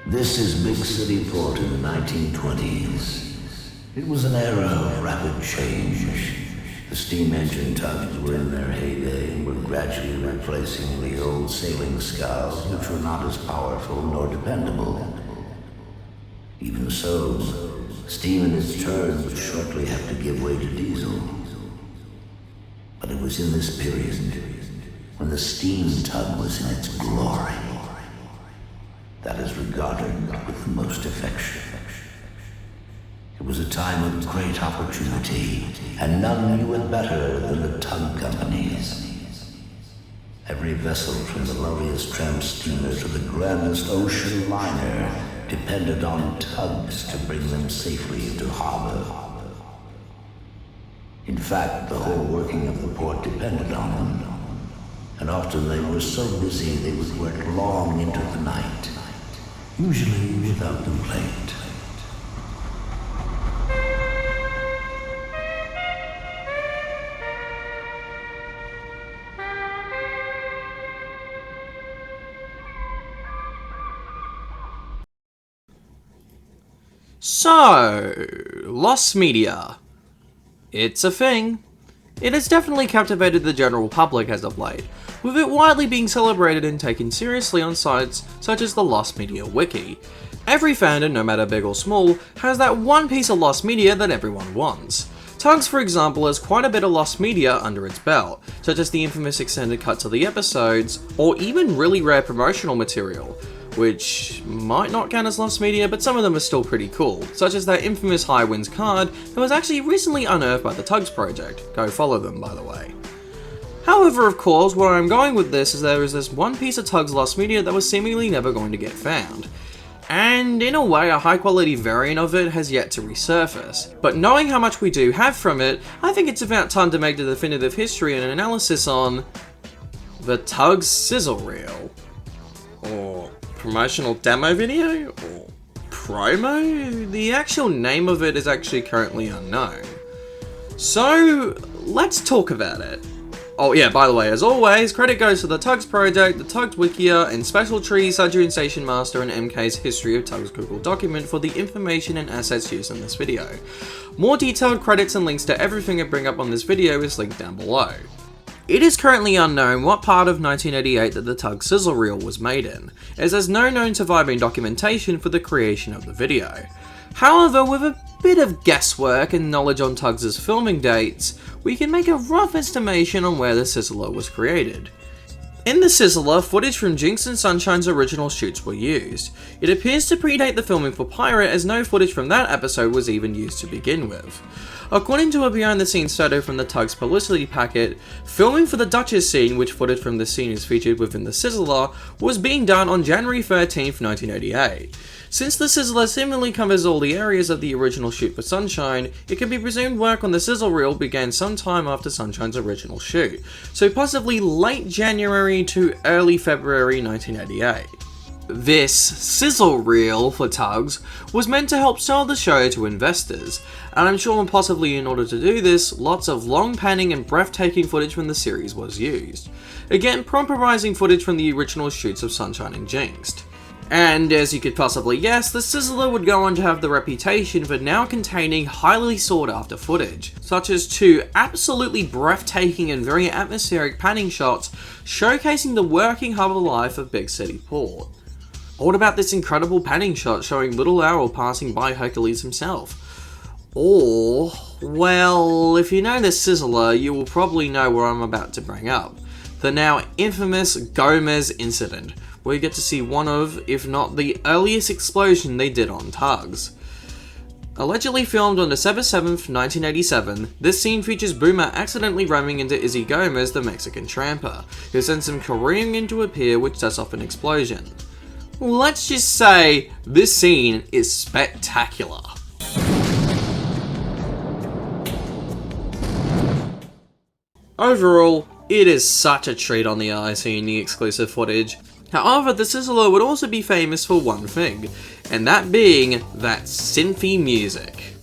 This is Big City Port in the 1920s. It was an era of rapid change. The steam engine tugs were in their heyday and were gradually replacing the old sailing scows, which were not as powerful nor dependable. Even so, steam in its turn would shortly have to give way to diesel. But it was in this period when the steam tug was in its glory that is regarded with the most affection. It was a time of great opportunity, and none knew it better than the tug companies. Every vessel from the lowliest tramp steamer to the grandest ocean liner depended on tugs to bring them safely into harbor. In fact, the whole working of the port depended on them, and often they were so busy they would work long into the night, usually without complaint. So, lost media. It's a thing. It has definitely captivated the general public as of late, with it widely being celebrated and taken seriously on sites such as the Lost Media Wiki. Every fandom, no matter big or small, has that one piece of lost media that everyone wants. TUGS, for example, has quite a bit of lost media under its belt, such as the infamous extended cuts of the episodes, or even really rare promotional material, which might not count as lost media, but some of them are still pretty cool, such as that infamous High Winds card that was actually recently unearthed by the TUGS Project. Go follow them, by the way. However, of course, where I'm going with this is there is this one piece of TUGS lost media that was seemingly never going to get found. And in a way, a high quality variant of it has yet to resurface. But knowing how much we do have from it, I think it's about time to make the definitive history and an analysis on the TUGS Sizzle Reel. Or promotional demo video? Or promo? The actual name of it is actually currently unknown. So, let's talk about it. Oh yeah, by the way, as always, credit goes to the TUGS Project, the TUGS Wiki, and Special Tree, Saju and Station Master, and MK's History of TUGS Google document for the information and assets used in this video. More detailed credits and links to everything I bring up on this video is linked down below. It is currently unknown what part of 1988 that the TUGS Sizzle Reel was made in, as there's no known surviving documentation for the creation of the video. However, with a bit of guesswork and knowledge on TUGS' filming dates, we can make a rough estimation on where the Sizzler was created. In the Sizzler, footage from Jinx and Sunshine's original shoots were used. It appears to predate the filming for Pirate, as no footage from that episode was even used to begin with. According to a behind the scenes photo from the TUGS publicity packet, filming for the Duchess scene, which footage from this scene is featured within the Sizzler, was being done on January 13th, 1988. Since the Sizzler seemingly covers all the areas of the original shoot for Sunshine, it can be presumed work on the Sizzle Reel began sometime after Sunshine's original shoot, so possibly late January to early February 1988. This Sizzle Reel for TUGS was meant to help sell the show to investors, and I'm sure possibly in order to do this, lots of long panning and breathtaking footage from the series was used. Again, compromising footage from the original shoots of Sunshine and Jinxed. And as you could possibly guess, the Sizzler would go on to have the reputation for now containing highly sought after footage, such as two absolutely breathtaking and very atmospheric panning shots showcasing the working harbour life of Big City Port. What about this incredible panning shot showing Little Owl passing by Hercules himself? Or, well, if you know the Sizzler, you will probably know what I'm about to bring up. The now infamous Gomez incident, where you get to see one of, if not the earliest explosion they did on TUGS. Allegedly filmed on December 7th, 1987, this scene features Boomer accidentally ramming into Izzy Gomez, the Mexican tramper, who sends him careening into a pier which sets off an explosion. Let's just say, this scene is spectacular. Overall, it is such a treat on the eye seeing the exclusive footage. However, the Sizzler would also be famous for one thing, and that being that synthy music.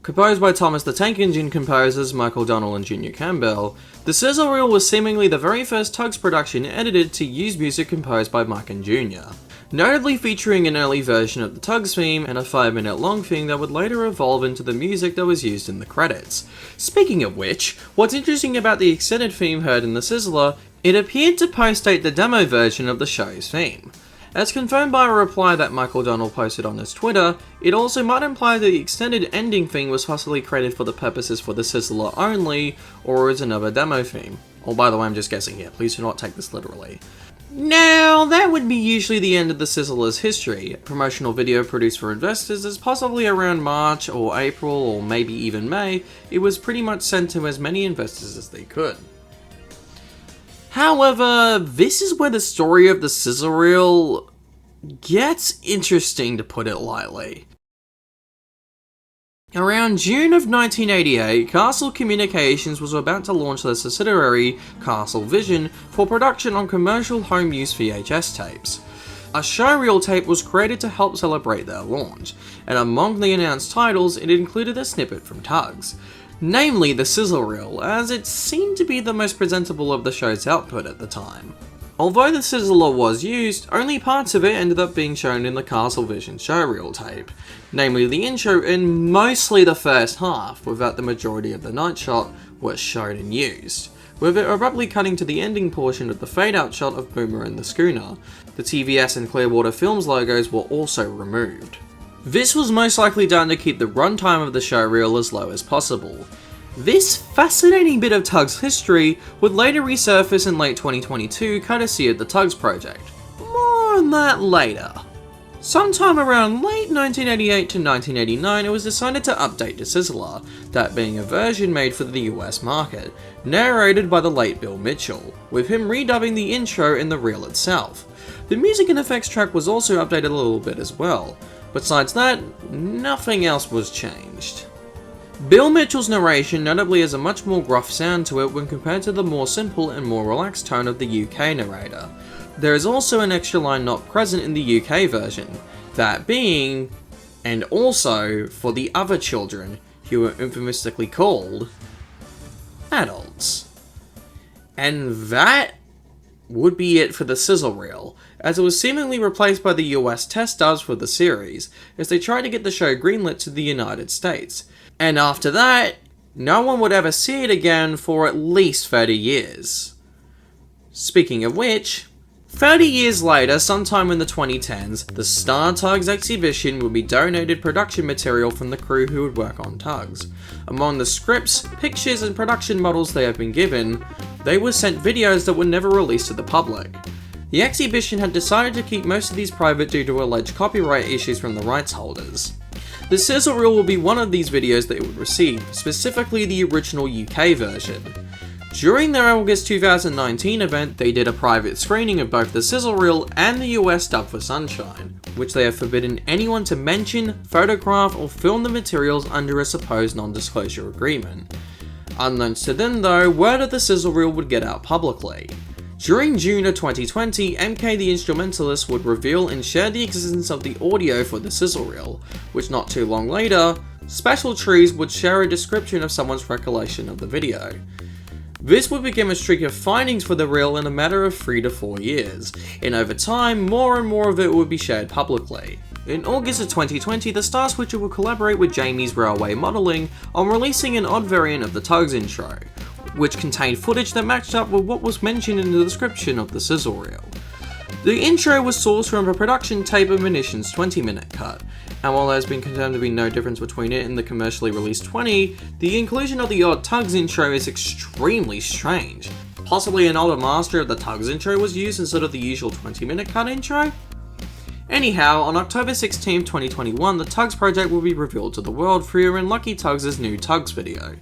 Composed by Thomas the Tank Engine composers Michael Donnell and Junior Campbell, the Sizzle Reel was seemingly the very first TUGS production edited to use music composed by Mike and Junior, notably featuring an early version of the TUGS theme and a 5-minute long thing that would later evolve into the music that was used in the credits. Speaking of which, what's interesting about the extended theme heard in the Sizzler, it appeared to post-date the demo version of the show's theme. As confirmed by a reply that Michael Donnell posted on his Twitter, it also might imply that the extended ending theme was possibly created for the purposes for the Sizzler only, or is another demo theme. Oh, by the way, I'm just guessing here, please do not take this literally. Now, that would be usually the end of the Sizzler's history. A promotional video produced for investors is possibly around March or April or maybe even May. It was pretty much sent to as many investors as they could. However, this is where the story of the Sizzle Reel gets interesting, to put it lightly. Around June of 1988, Castle Communications was about to launch their subsidiary, Castle Vision, for production on commercial home use VHS tapes. A showreel tape was created to help celebrate their launch, and among the announced titles, it included a snippet from TUGS. Namely the Sizzle Reel, as it seemed to be the most presentable of the show's output at the time. Although the Sizzler was used, only parts of it ended up being shown in the Castle Vision showreel tape, namely the intro and mostly the first half, without the majority of the night shot was shown and used, with it abruptly cutting to the ending portion of the fade-out shot of Boomer and the schooner. The TVS and Clearwater Films logos were also removed. This was most likely done to keep the runtime of the showreel as low as possible. This fascinating bit of TUGS history would later resurface in late 2022 courtesy of the TUGS Project. More on that later. Sometime around late 1988 to 1989 it was decided to update the Sizzler, that being a version made for the US market, narrated by the late Bill Mitchell, with him redubbing the intro in the reel itself. The music and effects track was also updated a little bit as well. Besides that, nothing else was changed. Bill Mitchell's narration notably has a much more gruff sound to it when compared to the more simple and more relaxed tone of the UK narrator. There is also an extra line not present in the UK version, that being, and also for the other children, who were infamously called adults. And that would be it for the Sizzle Reel, as it was seemingly replaced by the US test dubs for the series, as they tried to get the show greenlit to the United States. And after that, no one would ever see it again for at least 30 years. Speaking of which, 30 years later, sometime in the 2010s, the Star TUGS exhibition would be donated production material from the crew who would work on TUGS. Among the scripts, pictures, and production models they have been given, they were sent videos that were never released to the public. The exhibition had decided to keep most of these private due to alleged copyright issues from the rights holders. The Sizzle Reel will be one of these videos that it would receive, specifically the original UK version. During their August 2019 event, they did a private screening of both the Sizzle Reel and the US dub for Sunshine, which they have forbidden anyone to mention, photograph, or film the materials under a supposed non-disclosure agreement. Unknowns to them though, word of the Sizzle Reel would get out publicly. During June of 2020, MK the Instrumentalist would reveal and share the existence of the audio for the Sizzle Reel, which not too long later, Special Trees would share a description of someone's recollection of the video. This would become a streak of findings for the reel in a matter of 3 to 4 years, and over time, more and more of it would be shared publicly. In August of 2020, TheStarSwitcher would collaborate with Jamie's Railway Modelling on releasing an odd variant of the TUGS intro, which contained footage that matched up with what was mentioned in the description of the Sizzle Reel. The intro was sourced from a production tape of Munition's 20-minute cut, and while there has been confirmed to be no difference between it and the commercially released 20, the inclusion of the odd TUGS intro is extremely strange. Possibly an older master of the TUGS intro was used instead of the usual 20-minute cut intro? Anyhow, on October 16, 2021, the TUGS Project will be revealed to the world through Unlucky TUGS' new TUGS video,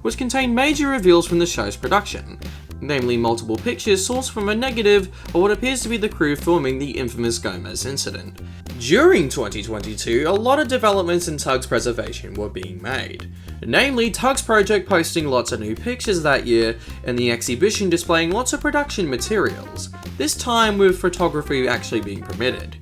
which contained major reveals from the show's production, namely multiple pictures sourced from a negative of what appears to be the crew filming the infamous Gomez incident. During 2022, a lot of developments in TUGS preservation were being made, namely TUGS Project posting lots of new pictures that year and the exhibition displaying lots of production materials, this time with photography actually being permitted.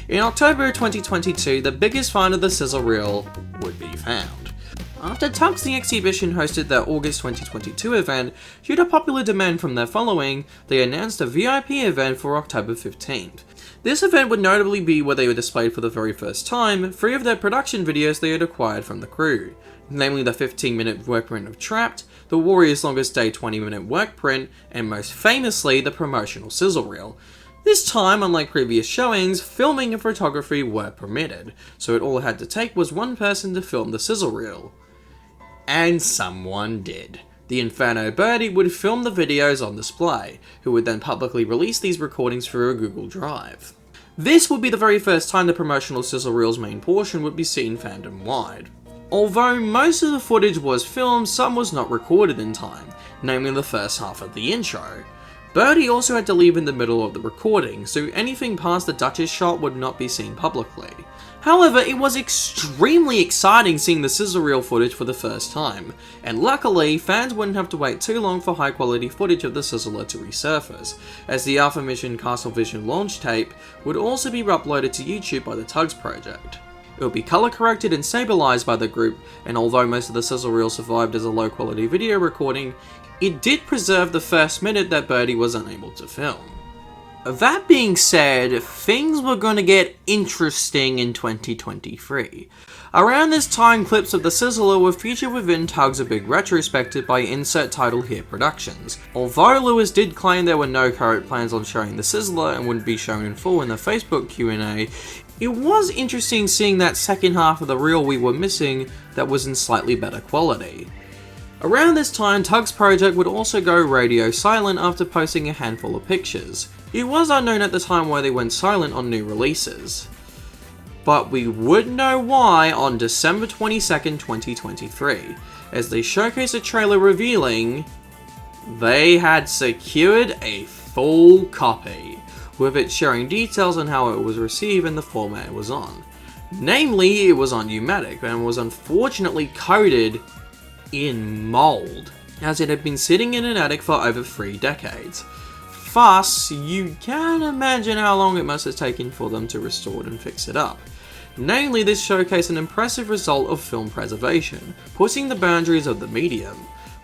In October 2022, the biggest find of the Sizzle Reel would be found. After TUGS the Exhibition hosted their August 2022 event, due to popular demand from their following, they announced a VIP event for October 15th. This event would notably be where they were displayed for the very first time 3 of their production videos they had acquired from the crew, namely the 15-minute work print of Trapped, the Warrior's Longest Day 20-minute work print, and most famously the promotional sizzle reel. This time, unlike previous showings, filming and photography were permitted, so it all had to take was one person to film the sizzle reel. And someone did. The Inferno Birdie would film the videos on display, who would then publicly release these recordings through a Google Drive. This would be the very first time the promotional sizzle reel's main portion would be seen fandom-wide. Although most of the footage was filmed, some was not recorded in time, namely the first half of the intro. Birdie also had to leave in the middle of the recording, so anything past the Duchess shot would not be seen publicly. However, it was extremely exciting seeing the sizzle reel footage for the first time, and luckily, fans wouldn't have to wait too long for high quality footage of the sizzler to resurface, as the Alpha Mission Castle Vision launch tape would also be uploaded to YouTube by the TUGS Project. It would be color corrected and stabilized by the group, and although most of the sizzle reel survived as a low quality video recording, it did preserve the first minute that Birdie was unable to film. That being said, things were going to get interesting in 2023. Around this time, clips of the Sizzler were featured within TUGS A Big Retrospective by Insert Title Here Productions. Although Lewis did claim there were no current plans on showing the Sizzler and wouldn't be shown in full in the Facebook Q&A, it was interesting seeing that second half of the reel we were missing that was in slightly better quality. Around this time, TUGS Project would also go radio silent after posting a handful of pictures. It was unknown at the time why they went silent on new releases, but we would know why on December 22nd, 2023, as they showcased a trailer revealing they had secured a full copy, with it sharing details on how it was received and the format it was on. Namely, it was on Pneumatic and was unfortunately coated in mold, as it had been sitting in an attic for over 3 decades. Thus, you can imagine how long it must have taken for them to restore it and fix it up. Namely, this showcased an impressive result of film preservation, pushing the boundaries of the medium.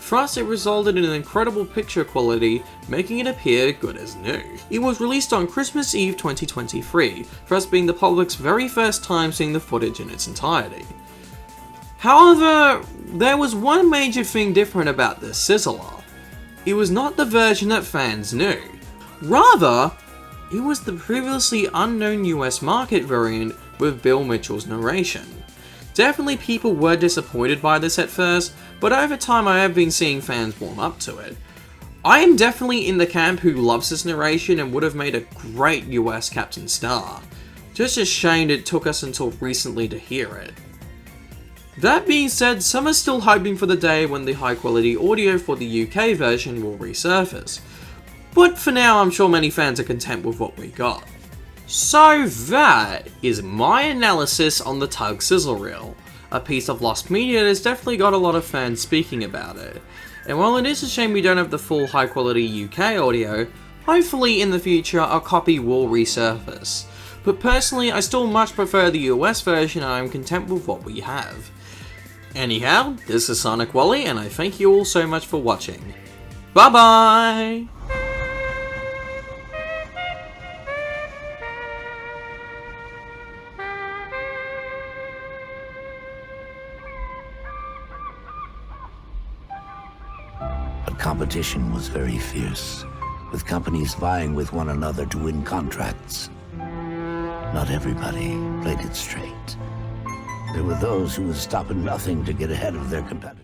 Thus, it resulted in an incredible picture quality, making it appear good as new. It was released on Christmas Eve 2023, thus being the public's very first time seeing the footage in its entirety. However, there was one major thing different about this Sizzler. It was not the version that fans knew. Rather, it was the previously unknown US market variant with Bill Mitchell's narration. Definitely people were disappointed by this at first, but over time I have been seeing fans warm up to it. I am definitely in the camp who loves this narration and would have made a great US Captain Star. Just a shame it took us until recently to hear it. That being said, some are still hoping for the day when the high quality audio for the UK version will resurface. But for now, I'm sure many fans are content with what we got. So that is my analysis on the TUGS Sizzle Reel, a piece of lost media that has definitely got a lot of fans speaking about it. And while it is a shame we don't have the full high quality UK audio, hopefully in the future a copy will resurface. But personally, I still much prefer the US version and I'm content with what we have. Anyhow, this is SonicWalle and I thank you all so much for watching. Bye bye! But competition was very fierce, with companies vying with one another to win contracts. Not everybody played it straight. There were those who would stop at nothing to get ahead of their competitors.